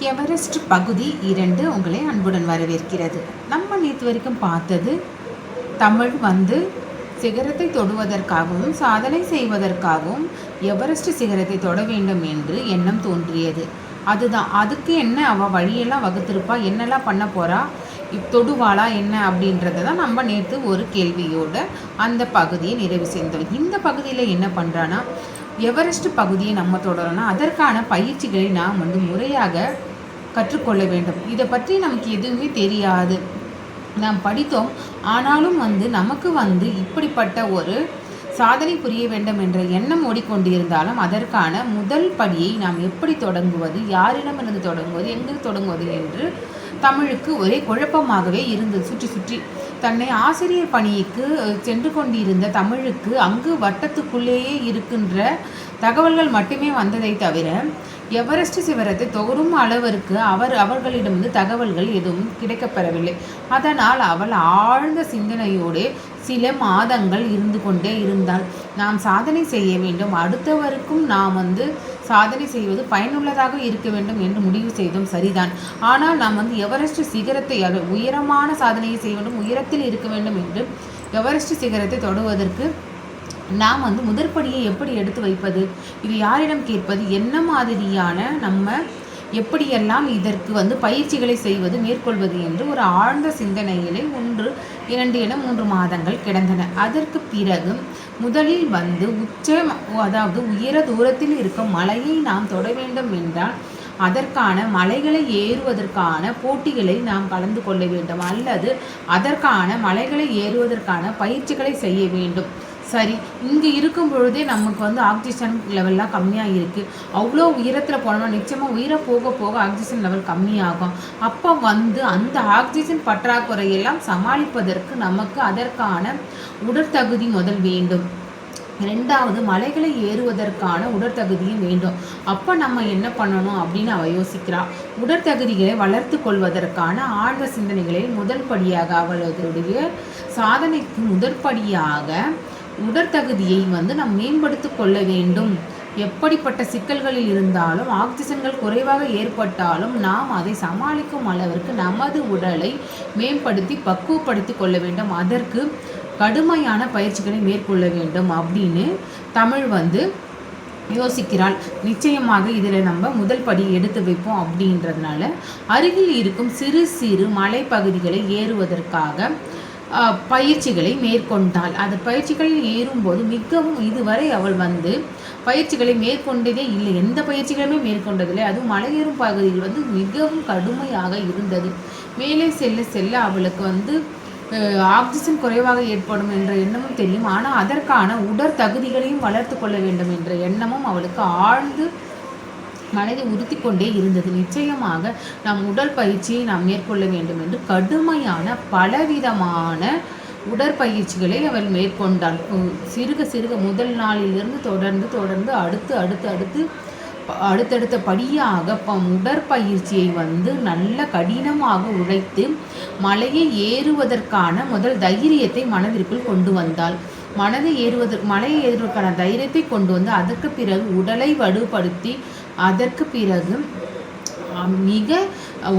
Everest பகுதி 2 உங்களை அன்புடன் வரவேற்கிறது. நம்ம நேற்று வரைக்கும் பார்த்தது தமிழ் சிகரத்தை தொடுவதற்காகவும் சாதனை செய்வதற்காகவும் எவரெஸ்ட் சிகரத்தை தொட வேண்டும் என்று எண்ணம் தோன்றியது. அதுதான் அதுக்கு என்ன அவள் வழியெல்லாம் வகுத்திருப்பா, என்னெல்லாம் பண்ண போகிறா, தொடுவாளா என்ன அப்படின்றத தான் நம்ம நேற்று ஒரு கேள்வியோட அந்த பகுதியை நிறைவு செய்தோம். இந்த பகுதியில் என்ன பண்ணுறான்னா, எவரெஸ்ட் பகுதியை நம்ம தொடரணும்னா அதற்கான பயிற்சிகளை நாம் முறையாக கற்றுக்கொள்ள வேண்டும். இதை பற்றி நமக்கு எதுவுமே தெரியாது, நாம் படித்தோம். ஆனாலும் நமக்கு இப்படிப்பட்ட ஒரு சாதனை புரிய வேண்டும் என்ற எண்ணம் ஓடிக்கொண்டிருந்தாலும் அதற்கான முதல் படியை நாம் எப்படி தொடங்குவது, யாரிடமிருந்து தொடங்குவது, எங்கு தொடங்குவது என்று தமிழுக்கு ஒரே குழப்பமாகவே இருந்தது. சுற்றி சுற்றி தன்னை ஆசிரியர் பணிக்கு சென்று கொண்டிருந்த தமிழுக்கு அங்கு வட்டத்துக்குள்ளேயே இருக்கின்ற தகவல்கள் மட்டுமே வந்ததை தவிர எவரெஸ்ட் சிகரத்தை தொடும் அளவிற்கு அவர்களிடமிருந்து தகவல்கள் எதுவும் கிடைக்கப்பெறவில்லை. அதனால் அவள் ஆழ்ந்த சிந்தனையோடு சில மாதங்கள் இருந்து கொண்டே இருந்தாள். நாம் சாதனை செய்ய வேண்டும், அடுத்தவருக்கும் நாம் சாதனை செய்வது பயனுள்ளதாக இருக்க வேண்டும் என்று முடிவு செய்தோம். சரிதான். ஆனால் நாம் எவரெஸ்ட் சிகரத்தை உயரமான சாதனையை செய்ய வேண்டும், உயரத்தில் இருக்க வேண்டும் என்று எவரெஸ்ட் சிகரத்தை தொடுவதற்கு நாம் முதற்படியை எப்படி எடுத்து வைப்பது, இது யாரிடம் கேட்பது, என்ன மாதிரியான நம்ம எப்படியெல்லாம் இதற்கு பயிற்சிகளை செய்வது, மேற்கொள்வது என்று ஒரு ஆழ்ந்த சிந்தனையிலே 1, 2 என 3 மாதங்கள் கிடந்தன. அதற்கு பிறகு முதலில் அதாவது உயர தூரத்தில் இருக்கும் மலையை நாம் தொட வேண்டும் என்றால் அதற்கான மலைகளை ஏறுவதற்கான போட்டிகளை நாம் கலந்து கொள்ள வேண்டும், அல்லது அதற்கான மலைகளை ஏறுவதற்கான பயிற்சிகளை செய்ய வேண்டும். சரி, இங்கே இருக்கும் பொழுதே நமக்கு ஆக்சிஜன் லெவல்லாம் கம்மியாக இருக்குது. அவ்வளோ உயரத்தில் போனோம்னா நிச்சயமாக உயிரை போக போக ஆக்சிஜன் லெவல் கம்மியாகும். அப்போ அந்த ஆக்சிஜன் பற்றாக்குறையெல்லாம் சமாளிப்பதற்கு நமக்கு அதற்கான உடற்தகுதி முதல் வேண்டும். 2வது மலைகளை ஏறுவதற்கான உடற்தகுதியும் வேண்டும். அப்போ நம்ம என்ன பண்ணணும் அப்படின்னு அவள் யோசிக்கிறாள். உடற்தகுதிகளை வளர்த்து கொள்வதற்கான ஆழ்ந்த சிந்தனைகளை முதல் படியாக அவளுடைய சாதனைக்கு முதற்படியாக உடற்தகுதியை நாம் மேம்படுத்தி கொள்ள வேண்டும். எப்படிப்பட்ட சிக்கல்களில் இருந்தாலும் ஆக்சிஜன்கள் குறைவாக ஏற்பட்டாலும் நாம் அதை சமாளிக்கும் அளவிற்கு நமது உடலை மேம்படுத்தி பக்குவப்படுத்தி கொள்ள வேண்டும். அதற்கு கடுமையான பயிற்சிகளை மேற்கொள்ள வேண்டும் அப்படின்னு தமிழ் யோசிக்கிறாள். நிச்சயமாக இதில் நம்ம முதல் படி எடுத்து வைப்போம். அப்படின்றதுனால அருகில் இருக்கும் சிறு சிறு மலைப்பகுதிகளை ஏறுவதற்காக பயிற்சிகளை மேற்கொண்டாள். அந்த பயிற்சிகளில் ஏறும்போது மிகவும் இதுவரை அவள் பயிற்சிகளை மேற்கொண்டதே இல்லை, எந்த பயிற்சிகளுமே மேற்கொண்டதில்லை. அதுவும் மலையேறும் பகுதியில் மிகவும் கடுமையாக இருந்தது. மேலே செல்ல செல்ல அவளுக்கு ஆக்சிஜன் குறைவாக ஏற்படும் என்ற எண்ணமும் தெரியும். ஆனால் அதற்கான உடற்தகுதிகளையும் வளர்த்து கொள்ள வேண்டும் என்ற எண்ணமும் அவளுக்கு ஆழ்ந்து மனதை உறுத்தி கொண்டே இருந்தது. நிச்சயமாக நாம் உடல் பயிற்சியை நாம் மேற்கொள்ள வேண்டும் என்று கடுமையான பலவிதமான உடற்பயிற்சிகளை அவள் மேற்கொண்டாள். சிறுக சிறுக முதல் நாளிலிருந்து தொடர்ந்து அடுத்தடுத்த படியாக உடற்பயிற்சியை நல்ல கடினமாக உழைத்து மலையை ஏறுவதற்கான முதல் தைரியத்தை மனதிற்குள் கொண்டு வந்தாள். மலையை ஏறுவதற்கான தைரியத்தை கொண்டு வந்து அதற்கு பிறகு உடலை வலுப்படுத்தி அதற்கு பிறகு மிக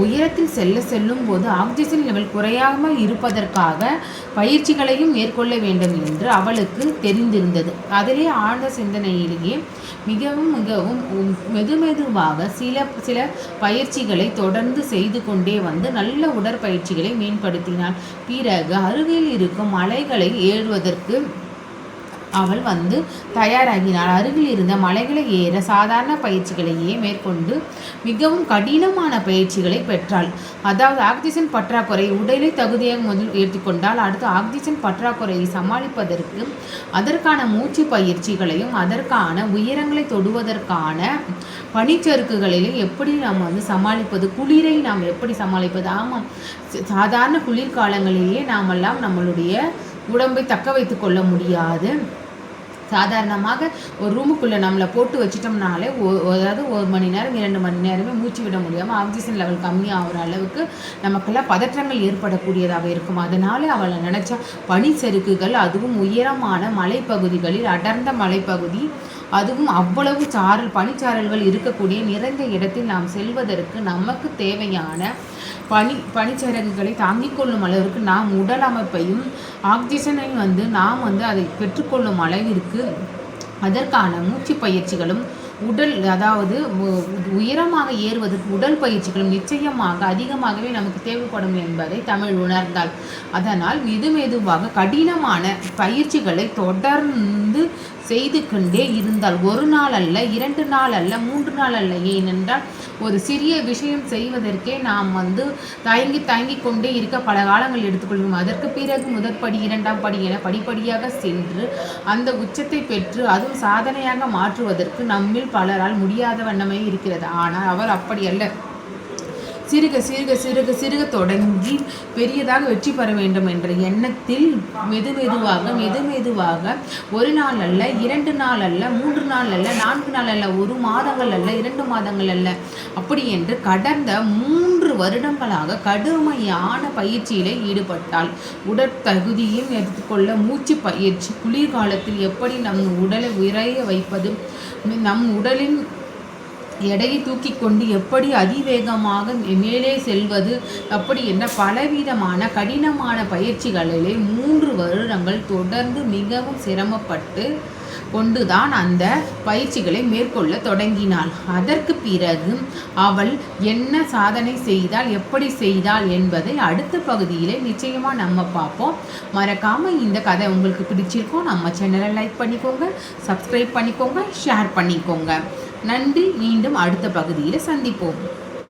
உயரத்தில் செல்லும் போது ஆக்சிஜன் லெவல் குறையாமல் இருப்பதற்காக பயிற்சிகளையும் மேற்கொள்ள வேண்டும் என்று அவளுக்கு தெரிந்திருந்தது. அதிலே ஆழ்ந்த சிந்தனையிலேயே மிகவும் மெதுவாக சில பயிற்சிகளை தொடர்ந்து செய்து கொண்டே நல்ல உடற்பயிற்சிகளை மேம்படுத்தினாள். பிறகு அருகில் இருக்கும் மலைகளை ஏறுவதற்கு அவள் தயாராகினாள். அருகில் இருந்த மலைகளை ஏற சாதாரண பயிற்சிகளையே மேற்கொண்டு மிகவும் கடினமான பயிற்சிகளை பெற்றாள். அதாவது ஆக்சிஜன் பற்றாக்குறை உடலை தகுதியாக முதல் ஏற்றுக்கொண்டால் அடுத்து ஆக்சிஜன் பற்றாக்குறையை சமாளிப்பதற்கு அதற்கான மூச்சு பயிற்சிகளையும் அதற்கான உயரங்களை தொடுவதற்கான பனிச்சறுக்குகளிலே எப்படி நாம் சமாளிப்பது, குளிரை நாம் எப்படி சமாளிப்பது. ஆமாம், சாதாரண குளிர்காலங்களிலேயே நாமெல்லாம் நம்மளுடைய உடம்பை தக்க வைத்து கொள்ள முடியாது. சாதாரணமாக ஒரு ரூமுக்குள்ளே நம்மளை போட்டு வச்சிட்டோம்னாலே அதாவது 1 மணி நேரம் 2 மணி நேரமே மூச்சு விட முடியாமல் ஆக்சிஜன் லெவல் கம்மியாகிற அளவுக்கு நமக்கெல்லாம் பதற்றங்கள் ஏற்படக்கூடியதாக இருக்கும். அதனால அவளை நினச்சா பனிச்சறுக்குகள், அதுவும் உயரமான மலைப்பகுதிகளில் அடர்ந்த மலைப்பகுதி அதுவும் அவ்வளவு பனிச்சாரல்கள் இருக்கக்கூடிய நிறைந்த இடத்தில் நாம் செல்வதற்கு நமக்கு தேவையான பனிச்சிறகுகளை தாங்கிக் கொள்ளும் அளவிற்கு நாம் உடல் அமைப்பையும் ஆக்சிஜனையும் நாம் அதை பெற்றுக்கொள்ளும் அளவிற்கு அதற்கான மூச்சு பயிற்சிகளும் அதாவது உயரமாக ஏறுவதற்கு உடல் பயிற்சிகளும் நிச்சயமாக அதிகமாகவே நமக்கு தேவைப்படும் என்பதை தமிழ் உணர்ந்தாள். அதனால் மெதுவாக கடினமான பயிற்சிகளை தொடர்ந்து செய்து கொண்டே இருந்தால் 1 நாள் அல்ல, 2 நாள் அல்ல, 3 நாள் அல்ல. ஏனென்றால் ஒரு சிறிய விஷயம் செய்வதற்கே நாம் தயங்கி கொண்டே இருக்க பல காலங்கள் எடுத்துக்கொள்வோம். அதற்கு பிறகு முதற்படி 2ஆம் படி என படிப்படியாக சென்று அந்த உச்சத்தை பெற்று அதுவும் சாதனையாக மாற்றுவதற்கு நம்மில் பலரால் முடியாத வண்ணமே இருக்கிறது. ஆனால் அவர் அப்படி அல்ல. சிறுக தொடங்கி பெரியதாக வெற்றி பெற வேண்டும் என்ற எண்ணத்தில் மெதுவாக 1 நாள் அல்ல, 2 நாள் அல்ல, 3 நாள் அல்ல, 4 நாள் அல்ல, 1 மாதங்கள் அல்ல, 2 மாதங்கள் அல்ல, அப்படி என்று கடந்த 3 வருடங்களாக கடுமையான பயிற்சியிலே ஈடுபட்டால் உடற்தகுதியும் எடுத்துக்கொள்ள மூச்சு பயிற்சி, குளிர்காலத்தில் எப்படி நம் உடலை உறைய வைப்பது, நம் உடலின் எடையை தூக்கி கொண்டு எப்படி அதிவேகமாக மேலே செல்வது, அப்படி என்ன பலவிதமான கடினமான பயிற்சிகளிலே 3 வருடங்கள் தொடர்ந்து மிகவும் சிரமப்பட்டு கொண்டுதான் அந்த பயிற்சிகளை மேற்கொள்ள தொடங்கினாள். அதற்கு பிறகு அவள் என்ன சாதனை செய்தால், எப்படி செய்தாள் என்பதை அடுத்த பகுதியிலே நிச்சயமாக நம்ம பார்ப்போம். மறக்காமல் இந்த கதை உங்களுக்கு பிடிச்சிருக்கோம். நம்ம சேனலை லைக் பண்ணிக்கோங்க, சப்ஸ்கிரைப் பண்ணிக்கோங்க, ஷேர் பண்ணிக்கோங்க. நன்றி. மீண்டும் அடுத்த பகுதியில் சந்திப்போம்.